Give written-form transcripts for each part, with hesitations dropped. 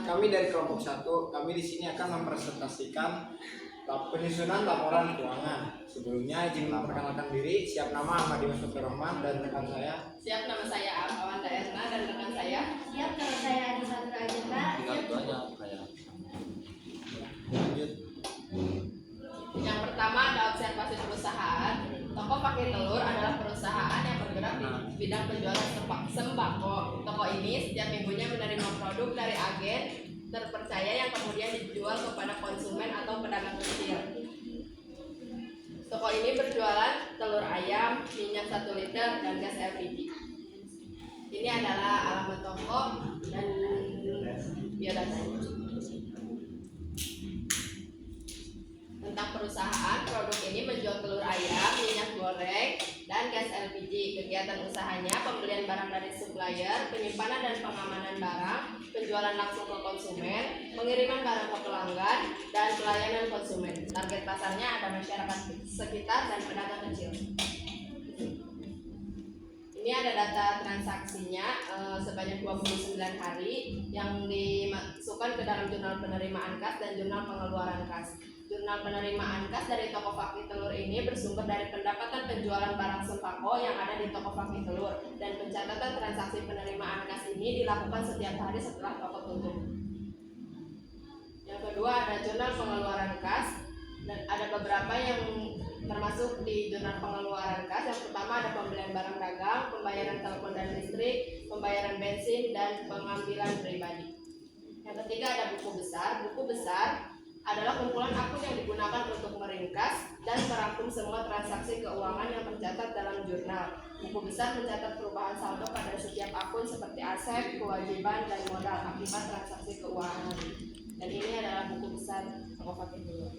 kami dari kelompok 1, kami di sini akan mempresentasikan penyusunan laporan keuangan. Sebelumnya izin memperkenalkan diri. Siap, nama Ahmad Dimas Rahman dan rekan saya. Siap, nama saya Awanda Erna dan rekan saya. Siap, nama saya Anissa Ajenda. Lanjut. Yang pertama ada observasi perusahaan. Toko Pakai Telur adalah perusahaan yang bergerak di bidang penjualan sembako. Toko ini setiap minggunya menerima produk dari agen terpercaya yang kemudian dijual kepada konsumen atau pedagang kecil. Toko ini berjualan telur ayam, minyak 1 liter, dan gas LPG. Ini adalah alamat toko dan biodatanya. Tentang perusahaan, produk ini menjual telur ayam, minyak goreng, dan gas LPG. Kegiatan usahanya pembelian barang dari supplier, penyimpanan dan pengamanan barang, penjualan langsung ke konsumen, pengiriman barang ke pelanggan, dan pelayanan konsumen. Target pasarnya ada masyarakat sekitar dan pedagang kecil. Ini ada data transaksinya sebanyak 29 hari yang dimasukkan ke dalam jurnal penerimaan kas dan jurnal pengeluaran kas. Jurnal penerimaan kas dari toko Pakai Telur ini bersumber dari pendapatan penjualan barang sembako yang ada di toko Pakai Telur, dan pencatatan transaksi penerimaan kas ini dilakukan setiap hari setelah toko tutup. Yang kedua ada jurnal pengeluaran kas, dan ada beberapa yang termasuk di jurnal pengeluaran kas. Yang pertama ada pembelian barang dagang, pembayaran telepon dan listrik, pembayaran bensin, dan pengambilan pribadi. Yang ketiga ada buku besar. Buku besar adalah kumpulan akun yang digunakan untuk meringkas dan merangkum semua transaksi keuangan yang tercatat dalam jurnal. Buku besar mencatat perubahan saldo pada setiap akun seperti aset, kewajiban, dan modal akibat transaksi keuangan. Dan ini adalah buku besar toko Pakai Telur.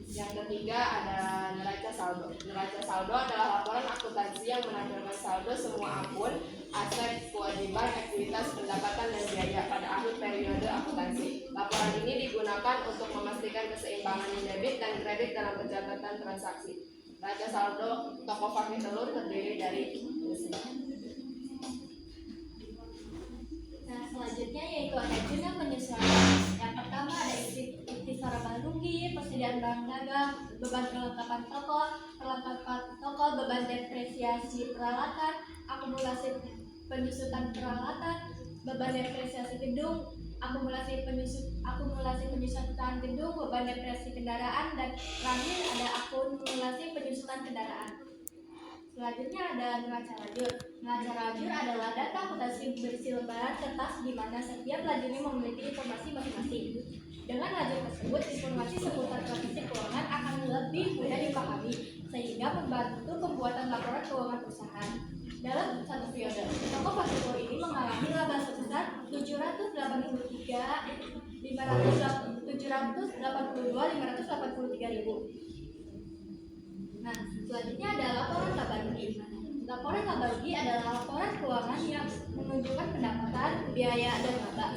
Yang ketiga ada neraca saldo. Neraca saldo adalah laporan akuntansi yang menampilkan saldo semua akun, aset, kewajiban, ekuitas, pendapatan, dan biaya pada akhir periode akuntansi. Laporan ini digunakan untuk memastikan keseimbangan debit dan kredit dalam pencatatan transaksi. Neraca saldo toko Pakai Telur terdiri dari Selanjutnya yaitu ada jurnal penyesuaian. Yang pertama ada ikhtisar barang rugi, persediaan barang dagang, beban perlengkapan toko, beban depresiasi peralatan, akumulasi penyusutan peralatan, beban depresiasi gedung, akumulasi penyusutan gedung, beban depresiasi kendaraan, dan terakhir ada akumulasi penyusutan kendaraan. Selanjutnya ada neraca lajur. Neraca lajur adalah data akuntansi berisi lembaran kertas di mana setiap lajurnya memiliki informasi masing-masing. Dengan lajur tersebut, informasi seputar transaksi keuangan akan lebih mudah dipahami sehingga membantu pembuatan laporan keuangan perusahaan. Dalam satu periode, toko Pakai Telur ini mengalami laba sebesar 782.583.000. Nah, selanjutnya ada laporan laba rugi. Laporan laba rugi adalah laporan keuangan yang menunjukkan pendapatan, biaya, dan laba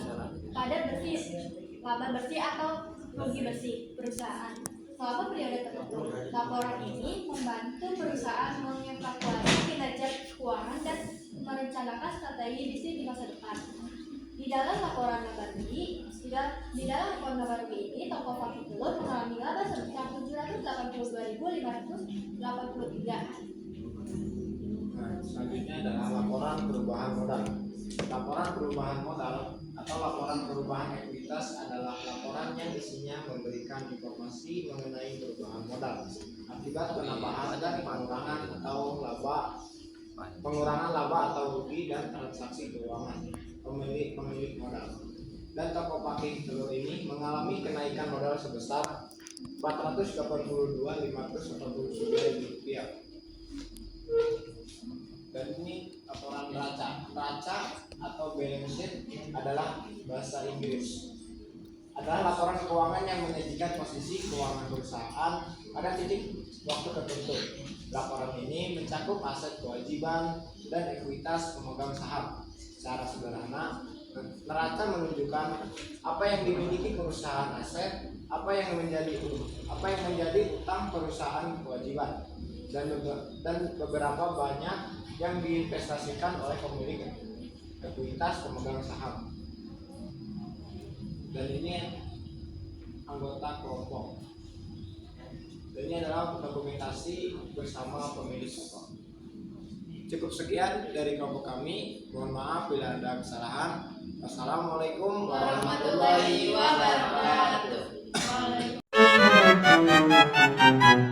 bersih atau rugi bersih perusahaan selama periode tertentu. Laporan ini membantu perusahaan mengevaluasi kinerja keuangan dan merencanakan strategi bisnis di masa depan. Di dalam laporan laba rugi ini, toko Pakai Telur mengalami laba sebesar 782.583. Selanjutnya adalah laporan perubahan modal. Laporan perubahan modal atau laporan perubahan ekuitas adalah laporan yang isinya memberikan informasi mengenai perubahan modal akibat penambahan dan pengurangan laba atau rugi dan transaksi keuangan pemilik modal. Dan toko Pakai Telur ini mengalami kenaikan modal sebesar Rp482.589. Dan ini laporan neraca. Neraca atau balance sheet adalah bahasa Inggris. Adalah laporan keuangan yang menyajikan posisi keuangan perusahaan pada titik waktu tertentu. Laporan ini mencakup aset, kewajiban, dan ekuitas pemegang saham. Secara sederhana, neraca menunjukkan apa yang dimiliki perusahaan aset, apa yang menjadi utang perusahaan kewajiban, dan beberapa banyak yang diinvestasikan oleh pemilik ekuitas pemegang saham. dan ini anggota kelompok. Dan ini adalah dokumentasi bersama pemilik pokok. Cukup sekian dari kelompok kami. Mohon maaf bila ada kesalahan. Wassalamualaikum warahmatullahi warahmatullahi wabarakatuh.